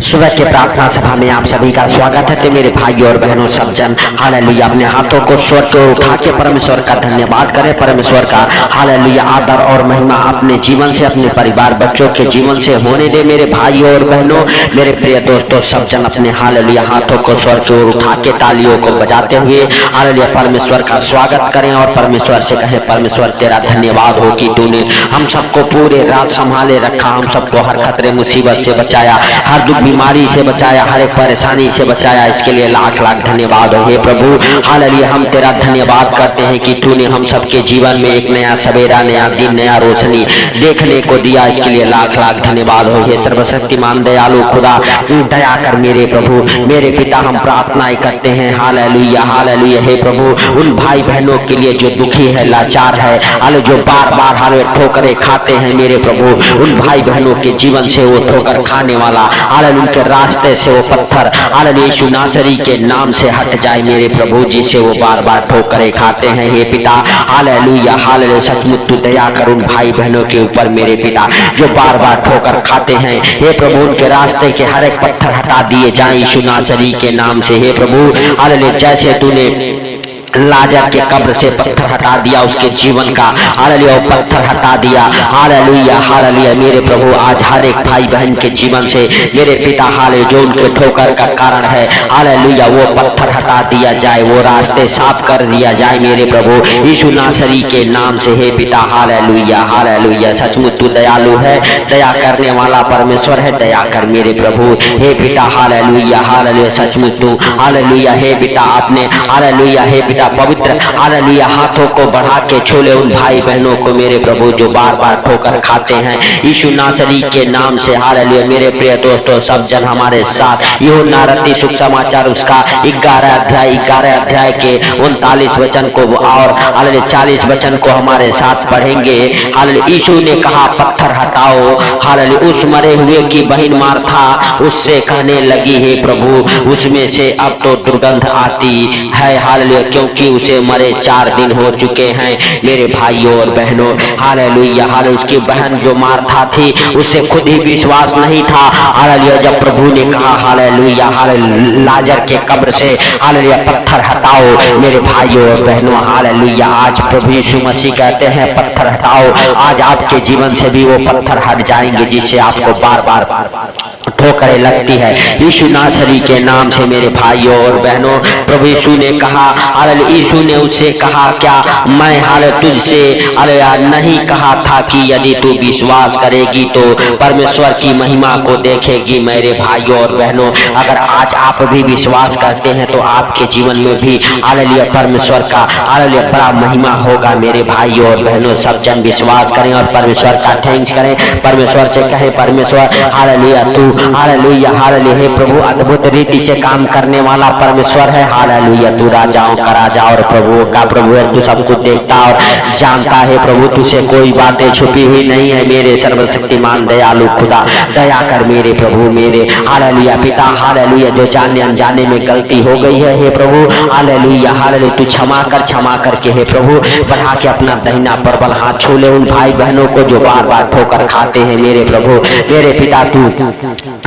सुबह के प्रार्थना सभा में आप सभी का स्वागत है। तो मेरे भाइयों और बहनों सब जन हालेलुया अपने हाथों को स्वर की ओर उठा के परमेश्वर का धन्यवाद करें। परमेश्वर का हालेलुया आदर और महिमा अपने जीवन से, अपने परिवार बच्चों के जीवन से होने दे। मेरे भाइयों और बहनों, मेरे प्रिय दोस्तों सब जन अपने हालेलुया हाथों को स्वर की ओर उठा के तालियों को बजाते हुए हालेलुया परमेश्वर का स्वागत करें और परमेश्वर से कहें, परमेश्वर तेरा धन्यवाद हो कि तूने हम सबको पूरे रात संभाले रखा, हम सबको हर खतरे मुसीबत से बचाया, हर दुख बीमारी से बचाया, हर एक परेशानी से बचाया। इसके लिए लाख लाख धन्यवाद हो हे प्रभु। हालेलुया हम तेरा धन्यवाद करते हैं कि तूने हम सबके जीवन में एक नया सवेरा, नया दिन, नया रोशनी देखने को दिया। इसके लिए लाख लाख धन्यवाद हो हे सर्वशक्तिमान दयालु खुदा, दया कर मेरे प्रभु, मेरे पिता। हम प्रार्थनाएं करते हैं हालेलुया हालेलुया हे प्रभु उन भाई बहनों के लिए जो दुखी है, लाचार है, हाले जो बार बार हाले ठोकरें खाते हैं मेरे प्रभु, उन भाई बहनों के जीवन से वो ठोकर खाने वाला हालेलुया उनके रास्ते से वो पत्थर हालेलुया यीशु नासरी के नाम से हट जाए मेरे प्रभु, जिससे वो बार बार ठोकरें खाते हैं हे पिता। हालेलुया हालेलुया सचमुच तू दया कर उन भाई बहनों के ऊपर मेरे पिता, जो बार बार ठोकर खाते हैं हे प्रभु, उनके रास्ते के हर एक पत्थर हटा दिए जाए यीशु नासरी के नाम से हे प्रभु। हालेलुया जैसे तूने लाजर के कब्र से पत्थर हटा दिया, उसके जीवन का हालेलुया पत्थर हटा दिया। हालेलुया हालेलुया मेरे प्रभु आज हर एक भाई बहन के जीवन से मेरे पिता हाले जो उनके ठोकर का कारण है हालेलुया वो पत्थर हटा दिया जाए, वो रास्ते साफ कर दिया जाए मेरे प्रभु यीशु नासरी के नाम से हे पिता। हालेलुया हालेलुया सचमुच तू दयालु है, दया करने वाला परमेश्वर है, दया कर मेरे प्रभु हे पिता। हालेलुया हालेलुया सचमुच तू हालेलुया हे पिता अपने हालेलुया हे पिता पवित्र हालेलुया हाथों को बढ़ा के छूले उन भाई बहनों को मेरे प्रभु जो बार बार ठोकर खाते हैं यीशु नासरी के नाम से। हालेलुया मेरे प्रिय दोस्तों सब जन हमारे साथ यूहन्ना रत्ती शुभ समाचार उसका 11 अध्याय के 39 वचन को और हालेलुया 40 वचन को हमारे साथ पढ़ेंगे। हालेलुया यीशु ने कहा पत्थर हटाओ। हालेलुया उस मरे हुए की बहन मार्था उससे कहने लगी हे प्रभु उसमें से अब तो दुर्गंध आती है। हालेलुया क्योंकि उसे मरे 4 दिन हो चुके हैं मेरे भाइयों और बहनों। हालेलुया हालेलुया उसकी बहन जो मार्था थी उसे खुद ही विश्वास नहीं था। हालेलुया जब प्रभु ने कहा हालेलुया हालेलुया लाजर के कब्र से हालेलुया पत्थर हटाओ मेरे भाइयों और बहनों। हालेलुया आज प्रभु यीशु मसीह कहते हैं पत्थर हटाओ। आज आपके जीवन से भी वो पत्थर हट जाएंगे जिससे आपको बार बार ठोकरें लगती है यीशु नासरी के नाम से मेरे भाइयों और बहनों। प्रभु यीशु ने कहा हालेलुया यीशु ने उससे कहा क्या मैं हालेलुया तुझसे हालेलुया नहीं कहा था कि यदि तू विश्वास करेगी तो परमेश्वर की महिमा को देखेगी। मेरे भाइयों और बहनों अगर आज आप भी विश्वास करते हैं तो आपके जीवन में भी हालेलुया परमेश्वर का हालेलुया बड़ा महिमा होगा। मेरे भाइयों और बहनों सब जन विश्वास करें और परमेश्वर का थैंक्स करें, परमेश्वर से कहें परमेश्वर हालेलुया तू हालेलुया हालेलुया हे प्रभु अद्भुत रीति से काम करने वाला परमेश्वर है। हालेलुया तू राजाओं का राजा और प्रभुओं का प्रभु है, तू सब कुछ देखता और जानता है प्रभु, तुझसे कोई बातें छुपी हुई नहीं है मेरे सर्वशक्तिमान दयालु खुदा। दया कर मेरे प्रभु मेरे हालेलुया पिता। हालेलुया जो जाने अनजाने में गलती हो गई है हे प्रभु हालेलुया हालेलुया तू क्षमा करके हे प्रभु बढ़ा के अपना दाहिना प्रबल हाथ छू ले उन भाई बहनों को जो बार बार ठोकर खाते हैं मेरे प्रभु मेरे पिता। तू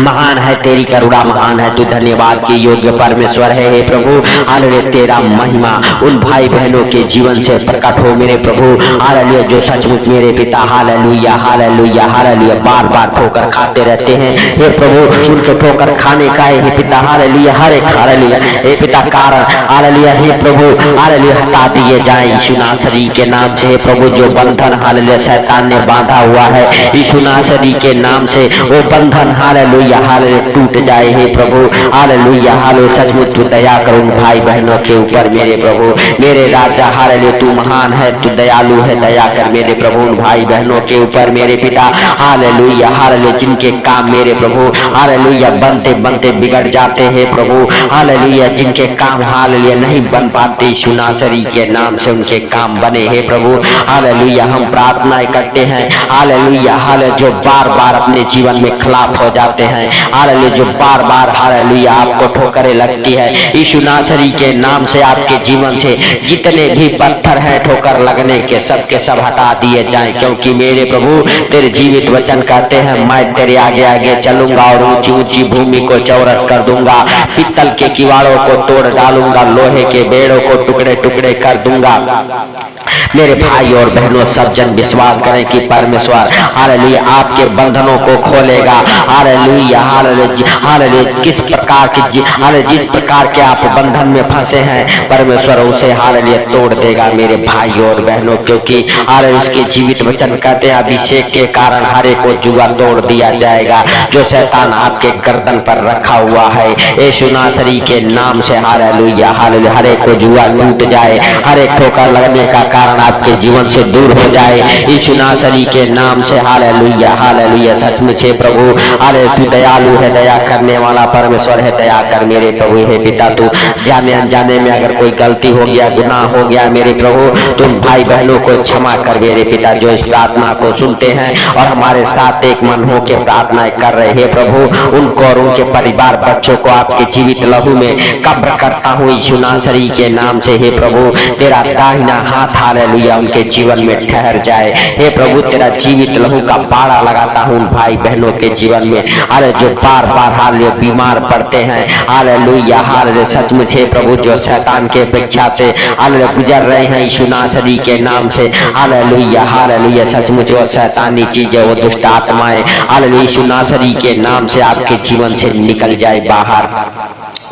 महान है, तेरी करुणा महान है, तू धन्यवाद के योग्य परमेश्वर है हे प्रभु। हालेलुया तेरा महिमा उन भाई बहनों के जीवन से प्रकट हो मेरे प्रभु। हालेलुया जो सचमुच मेरे पिता हालेलुया हालेलुया हालेलुया बार बार ठोकर खाते रहते हैं हे प्रभु, उनके ठोकर खाने का हे पिता हालेलुया हर एक हालेलुया हे पिता कारण हालेलुया हे प्रभु हालेलुया हटा दिए जाए यीशु नासरी के नाम से हे प्रभु। जो बंधन हालेलुया शैतान ने बांधा हुआ है यीशु नासरी के नाम से वो बंधन हालेलुया हालेलुया टूट जाए हे प्रभु। हालेलुया हालेलुया सचमुच तू दया कर उन भाई बहनों के ऊपर मेरे प्रभु मेरे राजा। हालेलुया तू महान है, तू दयालु है, दया कर मेरे प्रभु उन भाई बहनों के ऊपर मेरे पिता। हालेलुया हालेलुया जिनके काम मेरे प्रभु हालेलुया बनते बनते बिगड़ जाते हैं प्रभु। हालेलुया जिनके काम हालेलुया नहीं बन पाते यीशु नासरी के नाम से उनके काम बने हे प्रभु। हालेलुया हम प्रार्थनाएं करते हैं हालेलुया हालेलुया जो बार बार अपने जीवन में खिलाफ हो जाते करते हैं, हालेलुया, जो बार बार हालेलुया आपको ठोकरें लगती है, यीशु नासरी के नाम से आपके जीवन से जितने भी पत्थर हैं ठोकर लगने के, सबके सब हटा दिए जाएं, क्योंकि मेरे प्रभु तेरे जीवित वचन कहते हैं, मैं तेरे आगे आगे चलूंगा और ऊंची ऊंची भूमि को चौरस कर दूंगा, पित्तल के किवाड़ों को तोड़ डालूंगा, लोहे के बेड़ों को टुकड़े टुकड़े कर दूंगा। मेरे भाई और बहनों, सब जन विश्वास करें कि परमेश्वर हालेलुया आपके बंधनों को खोलेगा। हालेलुया, हालेलुया, हालेलुया, किस प्रकार की हालेलुया जिस प्रकार के आप बंधन में फंसे हैं, परमेश्वर उसे हालेलुया तोड़ देगा मेरे भाई और बहनों, क्योंकि हालेलुया उसके जीवित वचन कहते हैं, अभिषेक के कारण हरे को जुआ तोड़ दिया जाएगा जो शैतान आपके गर्दन पर रखा हुआ है। यीशु नासरी के नाम से हालेलुया, हालेलुया, हरे को जुआ टूट जाए, हरे ठोकर लगने का कारण आपके जीवन से दूर हो जाए, यीशु नासरी के नाम से। हालेलुया, हालेलुया, सचमुच है प्रभु, हालेलुया तू दयालु है, दया करने वाला परमेश्वर है, दया कर मेरे प्रभु। हे पिता, तू जाने अनजाने में अगर कोई गलती हो गया, गुनाह हो गया मेरे प्रभु, तुम भाई बहनों को क्षमा कर मेरे पिता, जो इस प्रार्थना को सुनते हैं और हमारे साथ एक मन हो के प्रार्थना कर रहे हैं प्रभु, उनको और उनके परिवार बच्चों को आपके जीवित लहू में कब्र करता हूँ यीशु नासरी के नाम से। हे प्रभु, तेरा दाहिना हाथ हालेलुया उनके जीवन में ठहर जाए। हे प्रभु, तेरा जीवित लहू का बाड़ा लगाता हूँ भाई बहनों के जीवन में, हालेलुया जो बार बार हालेलुया बीमार पड़ते हैं, हालेलुया, हालेलुया, सचमुच है प्रभु, जो शैतान के अपेक्षा से हालेलुया गुजर रहे हैं यीशु नासरी के नाम से। हालेलुया, हालेलुया, सचमुच वो शैतानी चीजें, वो दुष्ट आत्माएं हालेलुया यीशु नासरी के नाम से आपके जीवन से निकल जाए बाहर।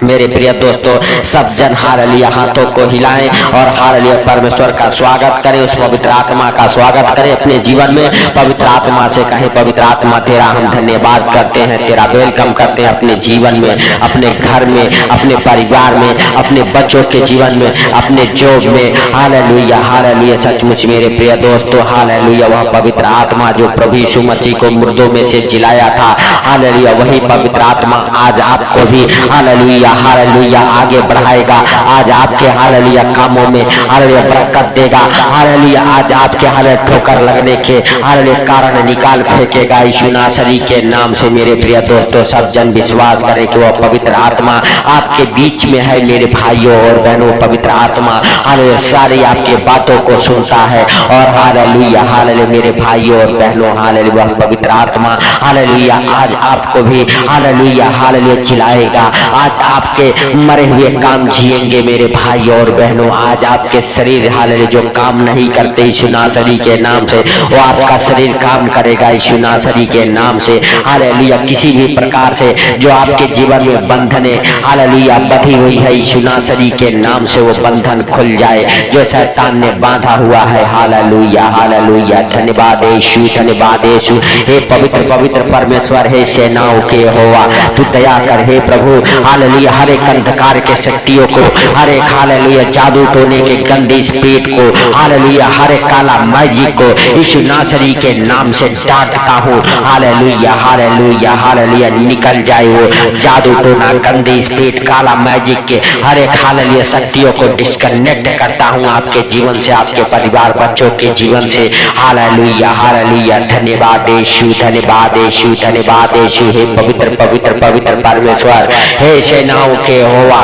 मेरे प्रिय दोस्तों, सब जन हालेलुया हाथों को हिलाएं और हालेलुया परमेश्वर का स्वागत करें, उस पवित्र आत्मा का स्वागत करें अपने जीवन में। पवित्र आत्मा से कहें, पवित्र आत्मा तेरा हम धन्यवाद करते हैं, तेरा वेलकम करते हैं अपने जीवन में, अपने घर में, अपने परिवार में, अपने बच्चों के जीवन में, अपने जॉब में। हालेलुया, हालेलुया, सचमुच मेरे प्रिय दोस्तों, हालेलुया वह पवित्र आत्मा जो प्रभु यीशु मसीह को मुर्दों में से जिलाया था, हालेलुया वही पवित्र आत्मा आज आपको भी हालेलुया, हालेलुया आगे बढ़ाएगा। आज आपके हालेलुया कामों में हालेलुया बरकत देगा। हालेलुया आज आपके हालेलुया ठोकर लगने के हालेलुया कारण निकाल फेंकेगा यीशु नासरी के नाम से। मेरे प्रिय दोस्तों, सब जन विश्वास करें कि वह पवित्र आत्मा आपके बीच में है मेरे भाइयों और बहनों। पवित्र आत्मा हालेलुया सारी आपके बातों को सुनता है और हालेलुया, हालेलुया मेरे भाइयों और बहनों, हालेलुया पवित्र आत्मा हालेलुया आज आपको भी हालेलुया, हालेलुया जिलाएगा। आज आपके मरे हुए काम जिएंगे मेरे भाई और बहनों। आज आपके शरीर हालेलुया जो काम नहीं करते यीशु नासरी के नाम से, वो आपका शरीर काम करेगा यीशु नासरी के नाम से। हालेलुया किसी भी प्रकार से जो आपके जीवन में बंधने हालेलुया बंधी हुई है यीशु नासरी के नाम से, वो बंधन खुल जाए जो शैतान ने बांधा हुआ है। हालेलुया, हालेलुया, धन्यवाद यीशु, धन्यवाद यीशु। हे पवित्र पवित्र परमेश्वर, हे सेनाओं के यहोवा, तू दया कर हे प्रभु। हालेलुया हर एक अंधकार के शक्तियों को, हर एक हालेलुया जादू टोने के गंदे स्पिरिट को, हालेलुया हर एक काला मैजिक को यीशु नासरी के नाम से डांटता हूँ। हालेलुया, हालेलुया, हालेलुया निकल जाए वो जादू टोना, गंदे स्पिरिट, काला मैजिक के हर एक हालेलुया शक्तियों को डिस्कनेक्ट करता हूँ आपके जीवन से, आपके परिवार बच्चों के जीवन से। हालेलुया, हालेलुया, धन्यवाद यीशु, धन्यवाद यीशु, धन्यवाद यीशु। हे पवित्र पवित्र पवित्र परमेश्वर, हे सेनाओं के यहोवा,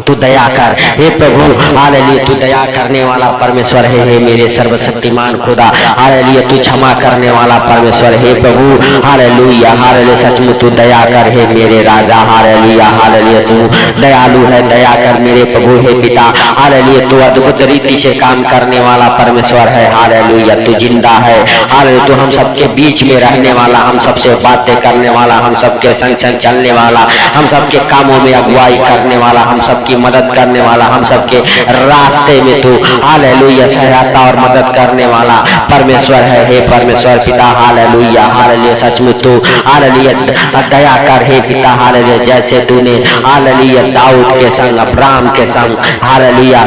तू दया कर हे प्रभु। हालेलुया तू दया करने वाला परमेश्वर है हे मेरे सर्वशक्तिमान खुदा। हालेलुया तू क्षमा करने वाला परमेश्वर हे प्रभु। हालेलुया, हालेलुया सचमुच तू दया कर हे मेरे राजा। हालेलुया, हालेलुया तू दयालु है, दया कर मेरे प्रभु हे पिता। हालेलुया तू अद्भुत रीति से काम करने वाला परमेश्वर है। हालेलुया तू जिंदा है। हालेलुया तू हम सबके बीच में रहने वाला, हम सबसे बातें करने वाला, हम सबके संग संग चलने वाला, हम सबके कामों में अगुवाई करने वाला, हम सब की मदद करने वाला, हम सबके रास्ते में तू हालेलुया सहायता और मदद करने वाला परमेश्वर है हे परमेश्वर पिता। हालेलुया, हालेलुया सचमुच तू हालेलुया दया कर हे पिता। हालेलुया जैसे तूने हालेलुया दाऊद के संग, अब्राहम के संग हालेलुया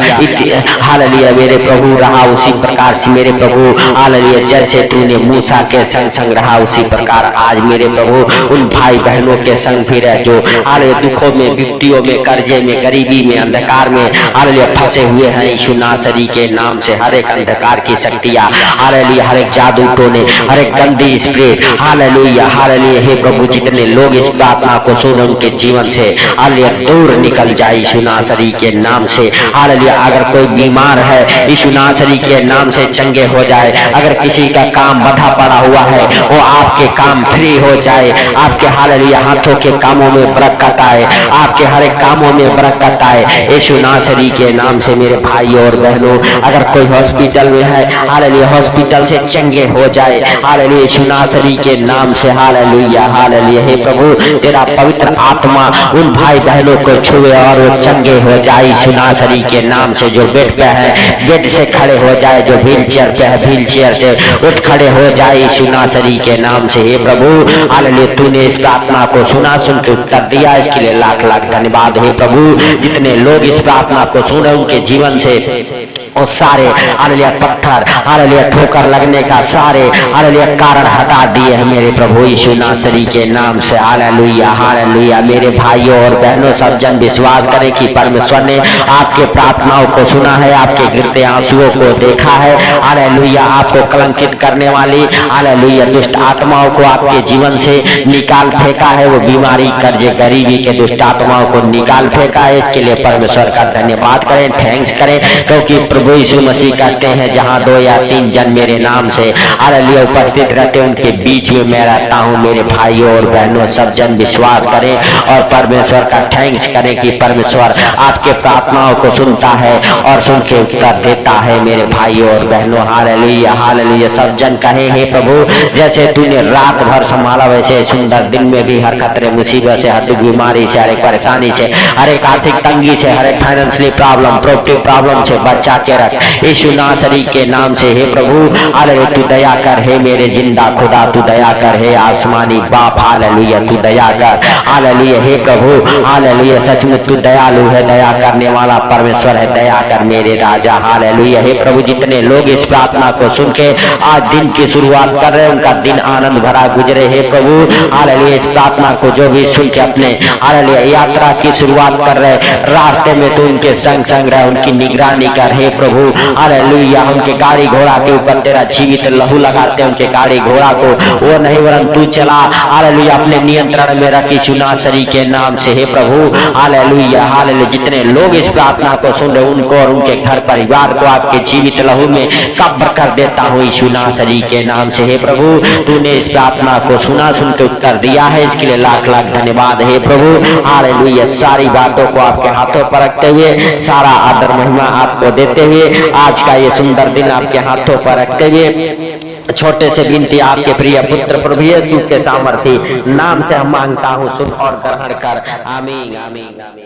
हालेलुया मेरे प्रभु रहा, उसी प्रकार से मेरे प्रभु हालेलुया जैसे तूने मूसा के संग संग रहा, उसी प्रकार आज मेरे प्रभु उन भाई बहनों के संग भी रह जो हालेलुया दुखों में, विपत्तियों में, कर्जे में, गरीबी गरीबी में, अंधकार में हालेलुया फंसे हुए हैं, यीशु नासरी के नाम से हर एक अंधकार की शक्तियां हालेलुया, हर एक जादू टोने, हर एक गंदी स्प्रिट हालेलुया हालेलुया, हे प्रभु जितने लोग इस प्रार्थना को सुन उनके जीवन से हालेलुया दूर निकल जाए यीशु नासरी के नाम से हालेलुया। अगर कोई बीमार है यीशु नासरी के नाम से चंगे हो जाए, अगर किसी का काम बंधा पड़ा हुआ है वो आपके काम फ्री हो जाए, आपके हालेलुया हाथों के कामों में बरकत आए, आपके हर एक कामों में बरकत आए यीशु नासरी के नाम से। मेरे भाई और बहनों, अगर कोई हॉस्पिटल में है हालेलुया हॉस्पिटल से चंगे हो जाए हालेलुया यीशु नासरी के नाम से हालेलुया हालेलुया। हे प्रभु तेरा पवित्र आत्मा उन भाई बहनों को छुए और वो चंगे हो जाए यीशु नासरी के नाम से। जो बेड पे है बेड से खड़े हो जाए, जो व्हील चेयर पे है व्हील चेयर से उठ खड़े हो जाए यीशु नासरी के नाम से। हे प्रभु हालेलुया तूने इस प्रार्थना को सुना, सुन के उत्तर दिया, इसके लिए लाख लाख धन्यवाद। हे प्रभु जितने लोग इस प्रार्थना को सुन रहे उनके जीवन से और सारे हालेलुया पत्थर हालेलुया ठोकर लगने का सारे हालेलुया कारण हटा दिए हैं मेरे प्रभु यीशु नासरी के नाम से हालेलुया हालेलुया। मेरे भाइयों और बहनों सब जन विश्वास करें कि परमेश्वर ने आपके प्रार्थनाओं को सुना है, आपके गिरते आंसुओं को देखा है हालेलुया। आपको कलंकित करने वाली हालेलुया दुष्ट आत्माओं को आपके जीवन से निकाल फेंका है, वो बीमारी कर्जे गरीबी के दुष्ट आत्माओं को निकाल फेंका है। इसके लिए परमेश्वर का धन्यवाद करें, थैंक्स करें, क्योंकि प्रभु यीशु मसीह कहते हैं जहां 2 या 3 जन मेरे नाम से हालेलुया उपस्थित रहते उनके बीच में मैं रहता हूं। मेरे भाइयों और बहनों सब जन विश्वास करें और परमेश्वर का थैंक्स करें कि परमेश्वर आपके प्रार्थनाओं को सुनता है और सुन के उत्तर देता है। मेरे भाइयों और बहनों हालेलुया हालेलुया। सब जन कहे हे प्रभु जैसे तूने रात भर संभाला वैसे सुंदर दिन में भी हर खतरे मुसीबत से, हर बीमारी से, हर एक परेशानी से, हर एक आर्थिक तंगी से, हर एक फाइनेंशियली प्रॉब्लम प्रॉपर्टी प्रॉब्लम से बचा के रख यीशु नासरी के नाम से। हे प्रभु हालेलुया तू दया कर, हे मेरे जिंदा खुदा तू दया कर, हे आसमानी बाप हालेलुया तू दया कर हालेलुया। हे प्रभु हालेलुया सचमुच तू दयालु है, दया करने वाला परमेश्वर है, दया कर मेरे राजा हालेलुया। हे प्रभु जितने लोग इस प्रार्थना को सुन के आज दिन की शुरुआत कर रहे हैं उनका दिन आनंद भरा गुजरे। हे प्रभु हालेलुया इस प्रार्थना को जो भी सुन के अपने हालेलुया यात्रा की शुरुआत कर रहे रास्ते में तो उनके संग संग रहे, उनकी निगरानी कर। हे प्रभु हालेलुया उनके गाड़ी घोड़ा के ऊपर तेरा जीवित लहू लगाते, उनके गाड़ी घोड़ा को वो नहीं वरन तू चला हालेलुया, अपने नियंत्रण में रख यीशु नासरी के नाम से। हे प्रभु हालेलुया हालेलुया जितने लोग इस प्रार्थना को सुन रहे उनको और उनके घर परिवार को आपके जीवित लहू में कब्र कर देता हूँ यीशु नासरी के नाम से। हे प्रभु तूने इस प्रार्थना को सुना, सुन के उत्तर दिया है, इसके लिए लाख लाख धन्यवाद। हे प्रभु हालेलुया सारी बातों को आपके हाथों पर रखते हुए, सारा आदर महिमा आपको देते हुए, आज का ये सुंदर दिन आपके हाथों पर रखते हुए छोटे से विनती आपके प्रिय पुत्र प्रभु यीशु के सामर्थी नाम से हम मांगता हूँ, सुन और ग्रहण कर। आमीन आमीन आमीन।